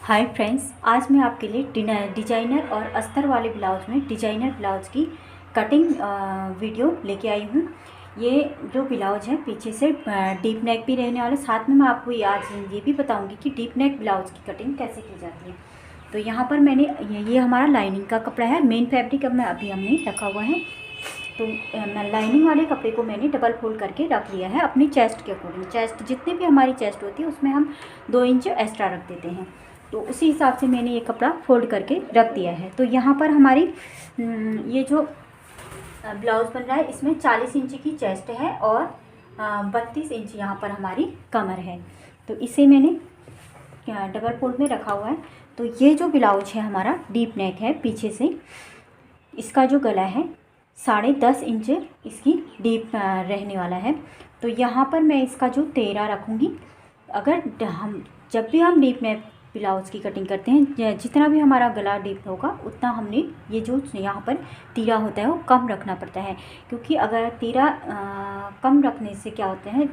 Hi friends, आज मैं आपके लिए डिजाइनर और अस्तर वाले ब्लाउज में डिजाइनर ब्लाउज की कटिंग वीडियो लेके आई हूँ। ये जो ब्लाउज है पीछे से डीप नेक भी रहने वाला, साथ में मैं आपको आज ये भी बताऊँगी कि डीप नेक ब्लाउज की कटिंग कैसे की जाती है। तो यहाँ पर मैंने ये हमारा लाइनिंग का कपड़ा है, मेन फैब्रिक अब हमने रखा हुआ है। तो लाइनिंग वाले कपड़े को मैंने डबल फोल्ड करके रख लिया है अपनी चेस्ट के अकॉर्डिंग। चेस्ट जितने भी हमारी चेस्ट होती है उसमें हम 2 इंच एक्स्ट्रा रख देते हैं, तो उसी हिसाब से मैंने ये कपड़ा फोल्ड करके रख दिया है। तो यहाँ पर हमारी ये जो ब्लाउज़ बन रहा है इसमें 40 इंच की चेस्ट है और 32 इंच यहाँ पर हमारी कमर है। तो इसे मैंने डबल फोल्ड में रखा हुआ है। तो ये जो ब्लाउज है हमारा डीप नेक है, पीछे से इसका जो गला है 10.5 इंच इसकी डीप रहने वाला है। तो यहाँ पर मैं इसका जो 13 रखूँगी। अगर हम जब भी हम डीप नेक ब्लाउज़ की कटिंग करते हैं, जितना भी हमारा गला डीप होगा उतना हमने ये जो यहाँ पर तीरा होता है वो कम रखना पड़ता है, क्योंकि अगर तीरा कम रखने से क्या होता है,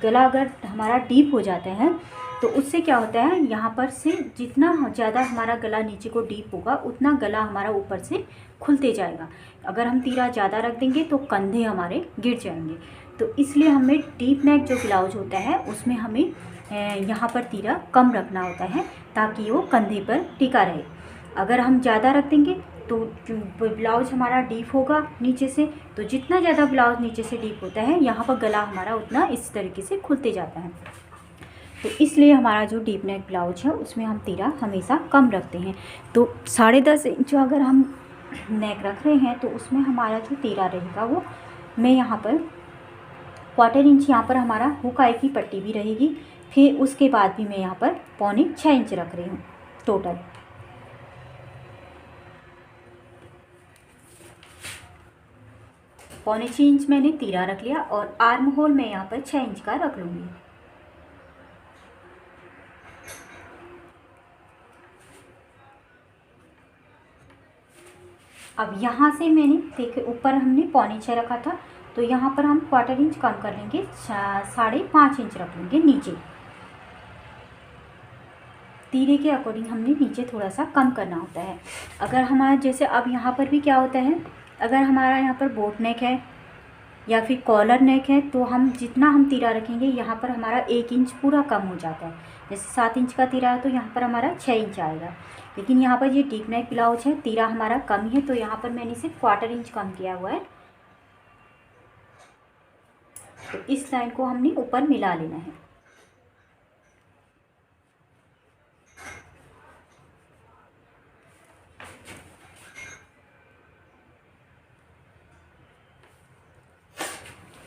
गला अगर हमारा डीप हो जाता है तो उससे क्या होता है, यहाँ पर से जितना ज़्यादा हमारा गला नीचे को डीप होगा उतना गला हमारा ऊपर से खुलते जाएगा। अगर हम तीरा ज़्यादा रख देंगे तो कंधे हमारे गिर जाएंगे। तो इसलिए हमें डीप नेक जो ब्लाउज होता है उसमें हमें यहाँ पर तीरा कम रखना होता है ताकि वो कंधे पर टिका रहे। अगर हम ज़्यादा रख देंगे तो ब्लाउज हमारा डीप होगा नीचे से, तो जितना ज़्यादा ब्लाउज नीचे से डीप होता है यहाँ पर गला हमारा उतना इस तरीके से खुलते जाता है। तो इसलिए हमारा जो डीप नेक ब्लाउज है उसमें हम तीरा हमेशा कम रखते हैं। तो 10.5 इंच अगर हम नेक रख रहे हैं तो उसमें हमारा जो तीरा रहेगा वो मैं यहाँ पर 1/4 इंच यहाँ पर हमारा हुक आई की पट्टी भी रहेगी। फिर उसके बाद भी मैं यहाँ पर 6.25 इंच रख रही हूँ टोटल। पौने 6 इंच मैंने तीरा रख लिया और आर्म होल मैं यहाँ पर 6 इंच का रख लूँगी। अब यहाँ से मैंने देखे ऊपर हमने 6.25 रखा था, तो यहाँ पर हम 1/4 इंच कम कर लेंगे, 5.5 इंच रख लेंगे नीचे। तीरे के अकॉर्डिंग हमने नीचे थोड़ा सा कम करना होता है। अगर हमारा जैसे अब यहाँ पर भी क्या होता है, अगर हमारा यहाँ पर बोट नेक है या फिर कॉलर नेक है तो हम जितना हम तीरा रखेंगे यहाँ पर हमारा 1 इंच पूरा कम हो जाता है। जैसे 7 इंच का तीरा है तो यहाँ पर हमारा 6 इंच आएगा। लेकिन यहाँ पर ये डीप नेक ब्लाउज है, तीरा हमारा कम है, तो यहाँ पर मैंने सिर्फ 1/4 इंच कम किया हुआ है। तो इस लाइन को हमने ऊपर मिला लेना है।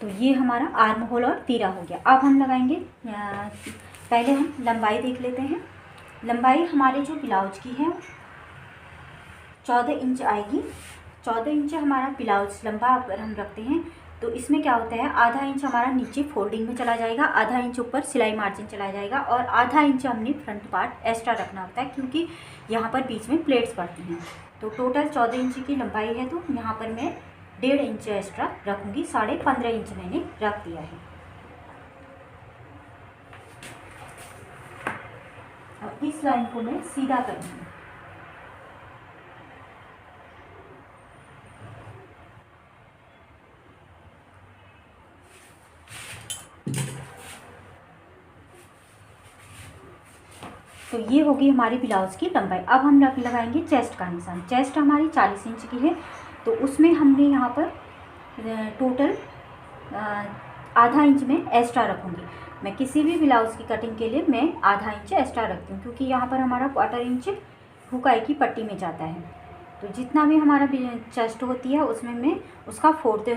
तो ये हमारा आर्म होल और तीरा हो गया। अब हम लगाएंगे, पहले हम लंबाई देख लेते हैं। लंबाई हमारे जो ब्लाउज की है 14 इंच आएगी। 14 इंच हमारा ब्लाउज लंबा अगर हम रखते हैं तो इसमें क्या होता है, आधा इंच हमारा नीचे फोल्डिंग में चला जाएगा, आधा इंच ऊपर सिलाई मार्जिन चला जाएगा और आधा इंच हमने फ्रंट पार्ट एक्स्ट्रा रखना होता है, क्योंकि यहाँ पर बीच में प्लेट्स पड़ती हैं। तो टोटल 14 इंच की लंबाई है, तो यहाँ पर मैं 1.5 इंच एक्स्ट्रा रखूँगी। 15.5 इंच मैंने रख दिया है। और इस लाइन को मैं सीधा करूँगी। तो ये होगी हमारी ब्लाउज की लंबाई। अब हम लगाएंगे चेस्ट का निशान। चेस्ट हमारी 40 इंच की है, तो उसमें हमने यहाँ पर टोटल आधा इंच में एक्स्ट्रा रखूँगी। मैं किसी भी ब्लाउज़ की कटिंग के लिए मैं आधा इंच एक्स्ट्रा रखती हूँ, क्योंकि यहाँ पर हमारा 1/4 इंच हुकाई की पट्टी में जाता है। तो जितना भी हमारा चेस्ट होती है उसमें मैं उसका 4th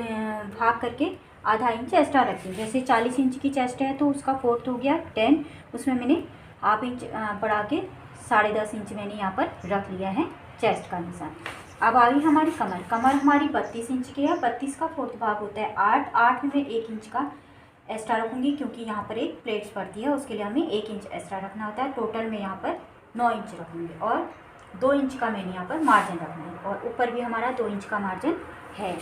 भाग करके आधा इंच एक्स्ट्रा रखती हूँ। जैसे 40 इंच की चेस्ट है तो उसका 4th हो गया 10, उसमें मैंने ½ इंच बढ़ा के 10.5 इंच मैंने यहाँ पर रख लिया है चेस्ट का निशान। अब आ गई हमारी कमर। कमर हमारी 32 इंच की है। 32 का 4th भाग होता है 8 में 1 इंच का एक्स्ट्रा रखूँगी, क्योंकि यहाँ पर एक प्लेट्स पड़ती है, उसके लिए हमें 1 इंच एक्स्ट्रा रखना होता है। टोटल में यहाँ पर 9 इंच रखूँगी और 2 इंच का मैंने यहाँ पर मार्जिन रखना है, और ऊपर भी हमारा 2 इंच का मार्जिन है।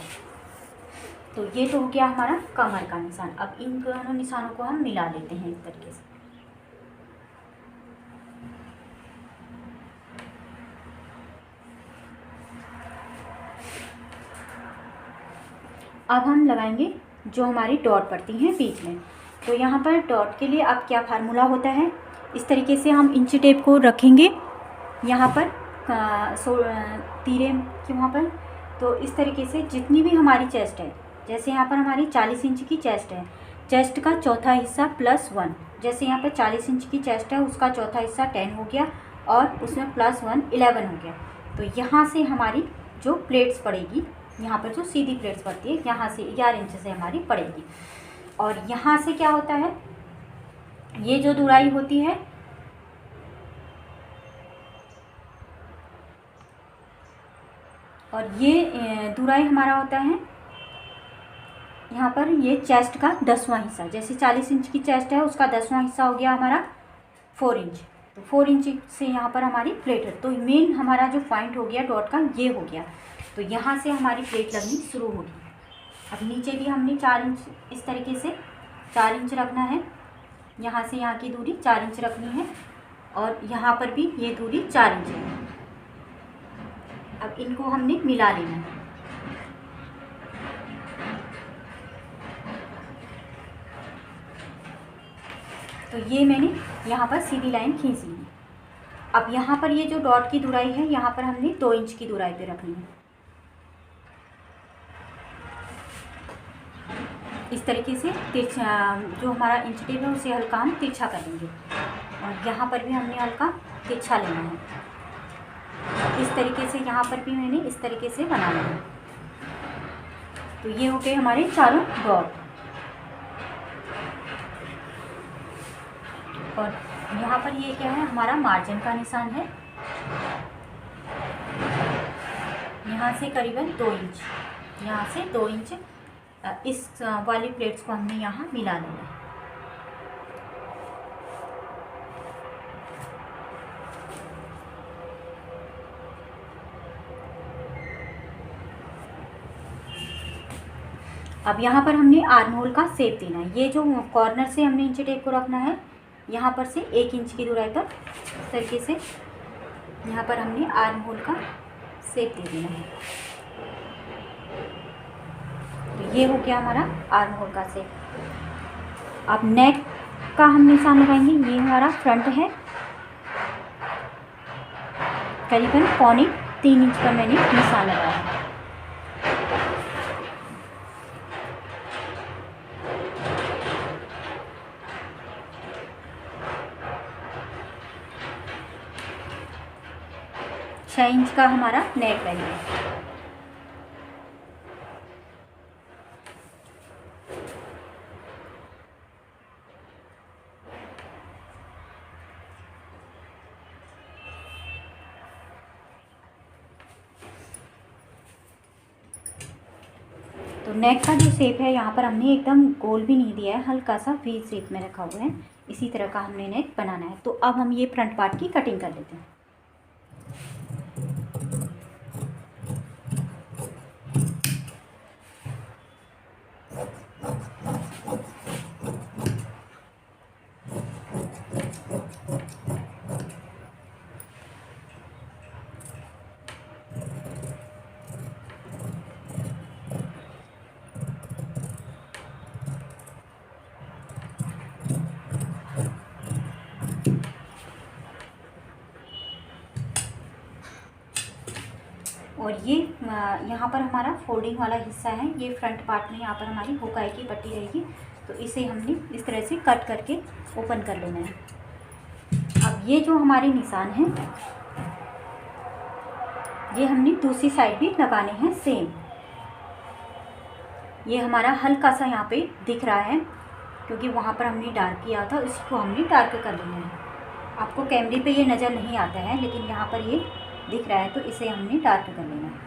तो ये तो हो गया हमारा कमर का निशान। अब इन दोनों निशानों को हम मिला लेते हैं इस तरीके से। अब हम लगाएंगे जो हमारी डॉट पड़ती हैं बीच में। तो यहाँ पर डॉट के लिए अब क्या फार्मूला होता है, इस तरीके से हम इंची टेप को रखेंगे यहाँ पर तीरे के वहाँ पर। तो इस तरीके से जितनी भी हमारी चेस्ट है, जैसे यहाँ पर हमारी 40 इंच की चेस्ट है, चेस्ट का चौथा हिस्सा +1, जैसे यहाँ पर 40 इंच की चेस्ट है उसका चौथा हिस्सा 10 हो गया और उसमें +1 11 हो गया। तो यहाँ से हमारी जो प्लेट्स पड़ेगी, यहाँ पर जो सीधी प्लेट्स पड़ती है यहाँ से 11 इंच से हमारी पड़ेगी। और यहाँ से क्या होता है, ये जो दुराई होती है और ये दुराई हमारा होता है यहाँ पर ये चेस्ट का 10वां हिस्सा, जैसे 40 इंच की चेस्ट है उसका 10वां हिस्सा हो गया हमारा 4 इंच। तो 4 इंच से यहाँ पर हमारी प्लेट है। तो मेन हमारा जो पॉइंट हो गया डॉट का ये हो गया। तो यहाँ से हमारी प्लेट लगनी शुरू होगी। अब नीचे भी हमने 4 इंच इस तरीके से 4 इंच रखना है, यहाँ से यहाँ की दूरी 4 इंच रखनी है और यहाँ पर भी ये दूरी 4 इंच है। अब इनको हमने मिला लेना है। तो ये मैंने यहाँ पर सीधी लाइन खींच ली है। अब यहाँ पर ये जो डॉट की दुराई है यहाँ पर हमने 2 इंच की दुराई पे रखनी है। इस तरीके से तिरछा जो हमारा इंच टेप है उसे हल्का हम तिरछा कर लेंगे और यहाँ पर भी हमने हल्का तिरछा लेना है। इस तरीके से यहाँ पर भी मैंने इस तरीके से बना लिया है। तो ये हो गए हमारे चारों डॉट। और यहाँ पर ये क्या है, हमारा मार्जिन का निशान है, यहाँ से करीबन 2 इंच, यहाँ से 2 इंच इस वाली प्लेट्स को हमने यहाँ मिला लेना है। अब यहाँ पर हमने आर्म होल का शेप देना है। ये जो कॉर्नर से हमने इंच टेप को रखना है यहाँ पर से 1 इंच की दूरी पर, इस तरीके से यहाँ पर हमने आर्म होल का शेप दे देना है। तो ये हो गया हमारा आर्म होल का शेप। अब नेक का हम निशान लगाएंगे। ये हमारा फ्रंट है, करीबन 2.25 इंच पर मैंने निशान लगाया है। छः इंच का हमारा नेक लाइन है। तो नेक का जो शेप है यहाँ पर हमने एकदम गोल भी नहीं दिया है, हल्का सा वी शेप में रखा हुआ है। इसी तरह का हमने नेक बनाना है। तो अब हम ये फ्रंट पार्ट की कटिंग कर लेते हैं। और ये यहाँ पर हमारा फोल्डिंग वाला हिस्सा है, ये फ्रंट पार्ट में यहाँ पर हमारी हुकाई की पट्टी रहेगी। तो इसे हमने इस तरह से कट करके ओपन कर लेना है। अब ये जो हमारे निशान हैं ये हमने दूसरी साइड भी लगाने हैं सेम। ये हमारा हल्का सा यहाँ पे दिख रहा है क्योंकि वहाँ पर हमने डार्क किया था, इसको हमने डार्क कर लेना है। आपको कैमरे पे ये नज़र नहीं आता है लेकिन यहाँ पर ये दिख रहा है, तो इसे हमने डार्क कर लेना है।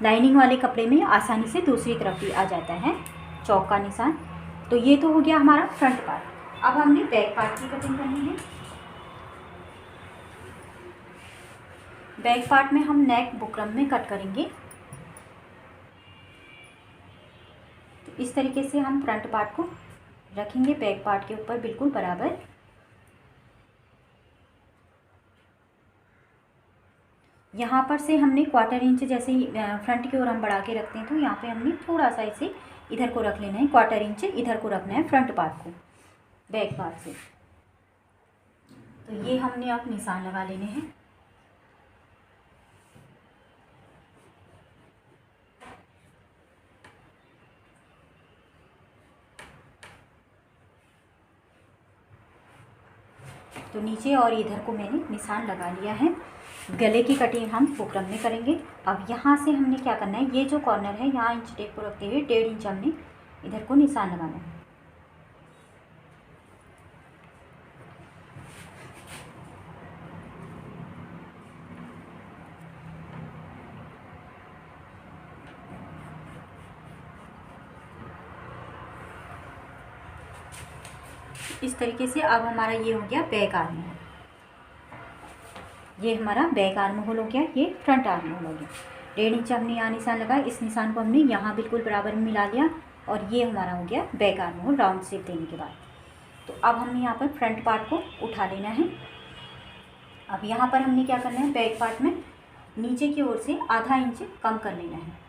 लाइनिंग वाले कपड़े में आसानी से दूसरी तरफ भी आ जाता है चौक का निशान। तो ये तो हो गया हमारा फ्रंट पार्ट। अब हमने बैक पार्ट की कटिंग करनी है। बैक पार्ट में हम नेक बुकरम में कट करेंगे। तो इस तरीके से हम फ्रंट पार्ट को रखेंगे बैक पार्ट के ऊपर बिल्कुल बराबर। यहाँ पर से हमने 1/4 इंच जैसे ही फ्रंट की ओर हम बढ़ा के रखते हैं, तो यहाँ पे हमने थोड़ा सा इसे इधर को रख लेना है, 1/4 इंच इधर को रखना है फ्रंट पार्ट को बैक पार्ट से। तो ये हमने अब निशान लगा लेने हैं। तो नीचे और इधर को मैंने निशान लगा लिया है। गले की कटिंग हम बुकरम में करेंगे। अब यहाँ से हमने क्या करना है, ये जो कॉर्नर है यहाँ इंच टेप को रखते हुए 1.5 इंच हमने इधर को निशान लगाना है। इस तरीके से अब हमारा ये हो गया बैक आर्म होल। ये हमारा बैक आर्म होल हो गया, ये फ्रंट आर्म होल हो गया। 1.5 इंच हमने यहाँ निशान लगाया, इस निशान को हमने यहाँ बिल्कुल बराबर में मिला लिया और ये हमारा हो गया back arm hole round shape देने के बाद। तो अब हमने यहाँ पर फ्रंट पार्ट को उठा लेना है। अब यहाँ पर हमने क्या करना है, बैक पार्ट में नीचे की ओर से आधा इंच कम कर लेना है।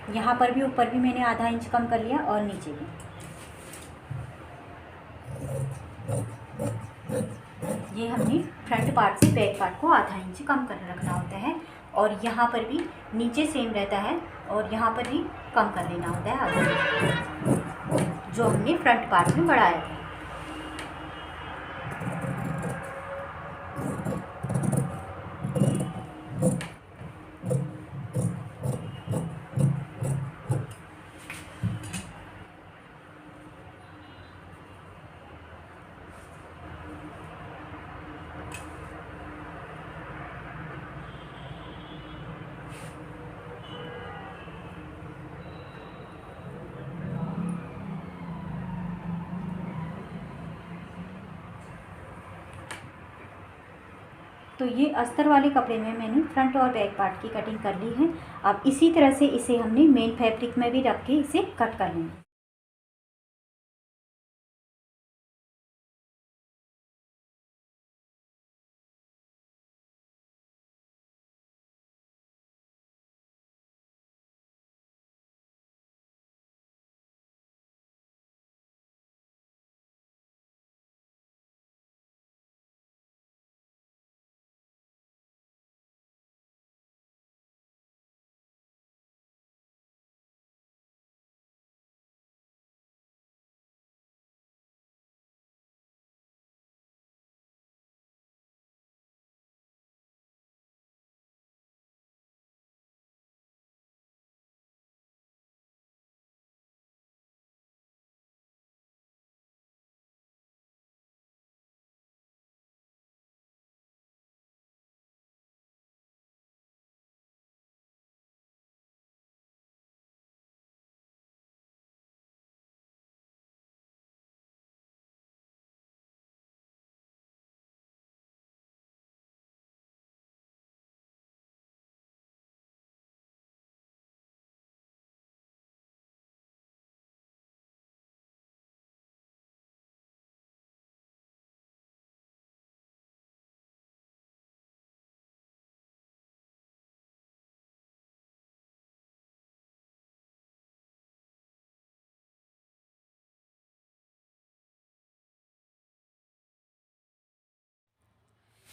यहाँ पर भी ऊपर भी मैंने आधा इंच कम कर लिया और नीचे भी। ये हमने फ्रंट पार्ट से बैक पार्ट को आधा इंच कम कर रखना होता है और यहाँ पर भी नीचे सेम रहता है और यहाँ पर भी कम कर लेना होता है आधा इंच, जो हमने फ्रंट पार्ट में बढ़ाया था। तो ये अस्तर वाले कपड़े में मैंने फ्रंट और बैक पार्ट की कटिंग कर ली है। अब इसी तरह से इसे हमने मेन फैब्रिक में भी रख के इसे कट कर लेंगे।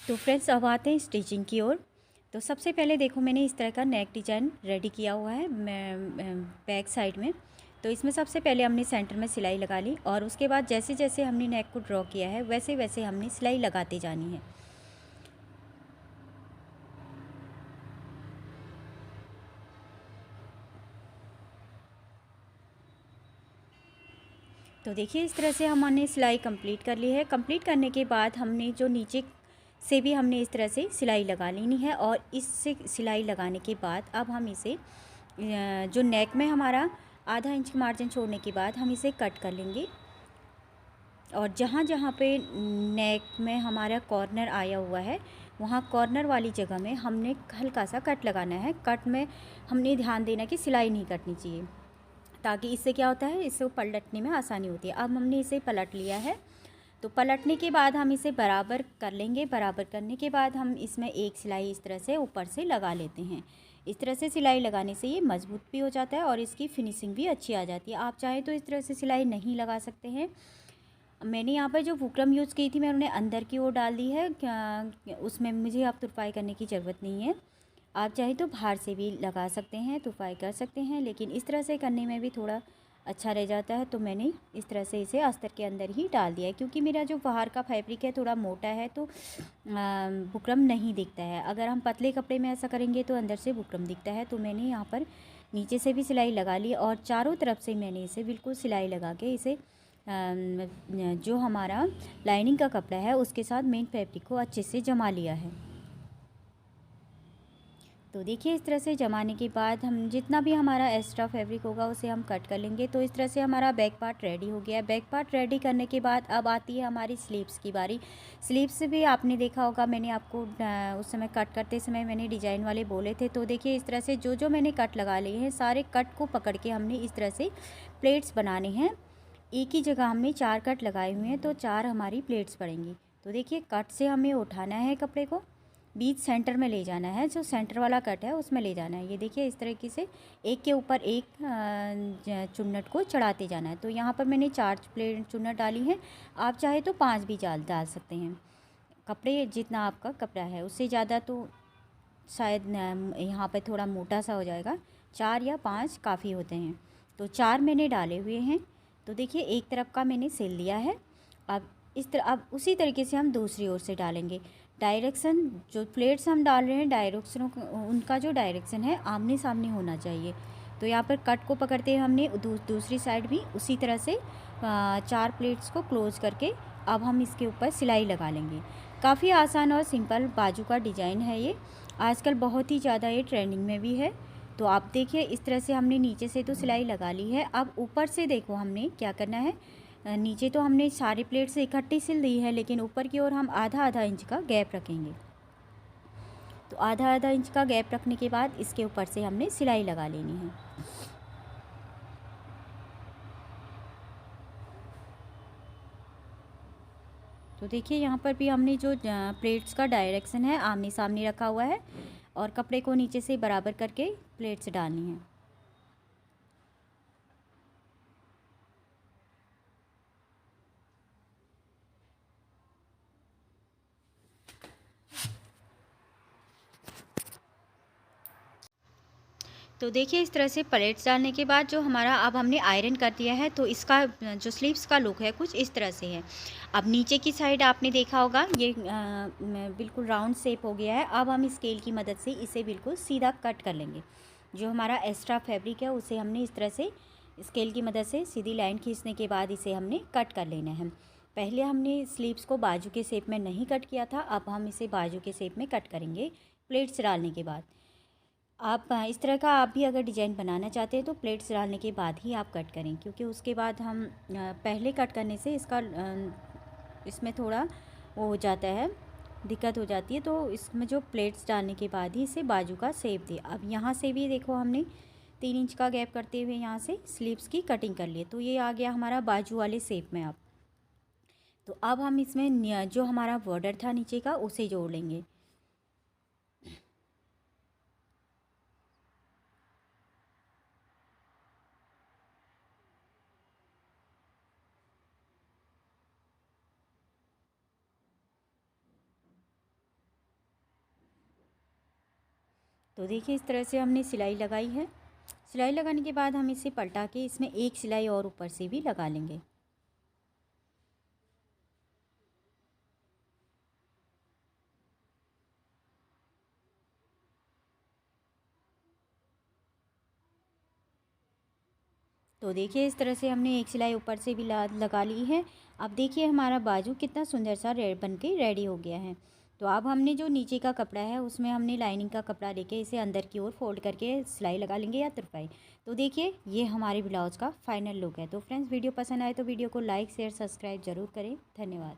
तो फ्रेंड्स अब आते हैं स्टिचिंग की ओर। तो सबसे पहले देखो मैंने इस तरह का नेक डिजाइन रेडी किया हुआ है बैक साइड में। तो इसमें सबसे पहले हमने सेंटर में सिलाई लगा ली और उसके बाद जैसे जैसे हमने नेक को ड्रॉ किया है वैसे वैसे हमने सिलाई लगाते जानी है। तो देखिए इस तरह से हमने सिलाई कंप्लीट कर ली है। कंप्लीट करने के बाद हमने जो नीचे से भी हमने इस तरह से सिलाई लगा लेनी है और इससे सिलाई लगाने के बाद अब हम इसे जो नेक में हमारा आधा इंच का मार्जिन छोड़ने के बाद हम इसे कट कर लेंगे। और जहाँ जहाँ पे नेक में हमारा कॉर्नर आया हुआ है वहाँ कॉर्नर वाली जगह में हमने हल्का सा कट लगाना है। कट में हमने ध्यान देना कि सिलाई नहीं कटनी चाहिए, ताकि इससे क्या होता है, इससे पलटने में आसानी होती है। अब हमने इसे पलट लिया है, तो पलटने के बाद हम इसे बराबर कर लेंगे। बराबर करने के बाद हम इसमें एक सिलाई इस तरह से ऊपर से लगा लेते हैं। इस तरह से सिलाई लगाने से ये मज़बूत भी हो जाता है और इसकी फिनिशिंग भी अच्छी आ जाती है। आप चाहें तो इस तरह से सिलाई नहीं लगा सकते हैं। मैंने यहाँ पर जो बुकरम यूज़ की थी मैं उन्हें अंदर की ओर डाल दी है, उसमें मुझे अब तुरपाई करने की ज़रूरत नहीं है। आप चाहे तो बाहर से भी लगा सकते हैं, तुरपाई कर सकते हैं, लेकिन इस तरह से करने में भी थोड़ा अच्छा रह जाता है। तो मैंने इस तरह से इसे अस्तर के अंदर ही डाल दिया है, क्योंकि मेरा जो बाहर का फैब्रिक है थोड़ा मोटा है, तो बुकरम नहीं दिखता है। अगर हम पतले कपड़े में ऐसा करेंगे तो अंदर से बुकरम दिखता है। तो मैंने यहाँ पर नीचे से भी सिलाई लगा ली और चारों तरफ से मैंने इसे बिल्कुल सिलाई लगा के इसे जो हमारा लाइनिंग का कपड़ा है उसके साथ मेन फैब्रिक को अच्छे से जमा लिया है। तो देखिए इस तरह से जमाने के बाद हम जितना भी हमारा एक्स्ट्रा फैब्रिक होगा उसे हम कट कर लेंगे। तो इस तरह से हमारा बैक पार्ट रेडी हो गया है। बैक पार्ट रेडी करने के बाद अब आती है हमारी स्लीव्स की बारी। स्लीव्स भी आपने देखा होगा, मैंने आपको उस समय कट करते समय मैंने डिज़ाइन वाले बोले थे। तो देखिए इस तरह से जो जो मैंने कट लगा लिए हैं सारे कट को पकड़ के हमने इस तरह से प्लेट्स बनाने हैं। एक ही जगह हमने 4 कट लगाए हुए हैं, तो 4 हमारी प्लेट्स पड़ेंगी। तो देखिए कट से हमें उठाना है, कपड़े को बीच सेंटर में ले जाना है, जो सेंटर वाला कट है उसमें ले जाना है। ये देखिए इस तरीके से एक के ऊपर एक चुन्नट को चढ़ाते जाना है। तो यहाँ पर मैंने 4 प्लेट चुन्नट डाली हैं, आप चाहे तो 5 भी डाल सकते हैं। कपड़े जितना आपका कपड़ा है उससे ज़्यादा तो शायद यहाँ पर थोड़ा मोटा सा हो जाएगा, 4 या 5 काफ़ी होते हैं। तो 4 मैंने डाले हुए हैं। तो देखिए एक तरफ का मैंने सिल दिया है। अब उसी तरीके से हम दूसरी ओर से डालेंगे। डायरेक्शन जो प्लेट्स हम डाल रहे हैं डायरेक्शनों उनका जो डायरेक्शन है आमने सामने होना चाहिए। तो यहाँ पर कट को पकड़ते हुए हमने दूसरी साइड भी उसी तरह से 4 प्लेट्स को क्लोज करके अब हम इसके ऊपर सिलाई लगा लेंगे। काफ़ी आसान और सिंपल बाजू का डिज़ाइन है ये, आजकल बहुत ही ज़्यादा ये ट्रेंडिंग में भी है। तो आप देखिए इस तरह से हमने नीचे से तो सिलाई लगा ली है। अब ऊपर से देखो हमने क्या करना है, नीचे तो हमने सारी प्लेट से इकट्ठी सिल दी है, लेकिन ऊपर की ओर हम आधा आधा इंच का गैप रखेंगे। तो आधा आधा इंच का गैप रखने के बाद इसके ऊपर से हमने सिलाई लगा लेनी है। तो देखिए यहाँ पर भी हमने जो प्लेट्स का डायरेक्शन है आमने सामने रखा हुआ है और कपड़े को नीचे से बराबर करके प्लेट्स डालनी है। तो देखिए इस तरह से प्लेट्स डालने के बाद जो हमारा अब हमने आयरन कर दिया है, तो इसका जो स्लीव्स का लुक है कुछ इस तरह से है। अब नीचे की साइड आपने देखा होगा ये बिल्कुल राउंड शेप हो गया है। अब हम स्केल की मदद से इसे बिल्कुल सीधा कट कर लेंगे। जो हमारा एक्स्ट्रा फैब्रिक है उसे हमने इस तरह से स्केल की मदद से सीधी लाइन खींचने के बाद इसे हमने कट कर लेना है। पहले हमने स्लीव्स को बाजू के शेप में नहीं कट किया था, अब हम इसे बाजू के शेप में कट करेंगे प्लेट्स डालने के बाद। आप इस तरह का आप भी अगर डिज़ाइन बनाना चाहते हैं तो प्लेट्स डालने के बाद ही आप कट करें, क्योंकि उसके बाद हम पहले कट करने से इसमें थोड़ा वो हो जाता है, दिक्कत हो जाती है। तो इसमें जो प्लेट्स डालने के बाद ही इसे बाजू का शेप दिया। अब यहाँ से भी देखो हमने 3 इंच का गैप करते हुए यहाँ से स्लीव्स की कटिंग कर लिए, तो ये आ गया हमारा बाजू वाले शेप में। अब तो अब हम इसमें जो हमारा बॉर्डर था नीचे का उसे जोड़ लेंगे। तो देखिए इस तरह से हमने सिलाई लगाई है। सिलाई लगाने के बाद हम इसे पलटा के इसमें एक सिलाई और ऊपर से भी लगा लेंगे। तो देखिए इस तरह से हमने एक सिलाई ऊपर से भी लगा ली है। अब देखिए हमारा बाजू कितना सुंदर सा बन के रेडी हो गया है। तो अब हमने जो नीचे का कपड़ा है उसमें हमने लाइनिंग का कपड़ा लेके इसे अंदर की ओर फोल्ड करके सिलाई लगा लेंगे या तुरपाई। तो देखिए ये हमारे ब्लाउज़ का फाइनल लुक है। तो फ्रेंड्स वीडियो पसंद आए तो वीडियो को लाइक शेयर सब्सक्राइब ज़रूर करें। धन्यवाद।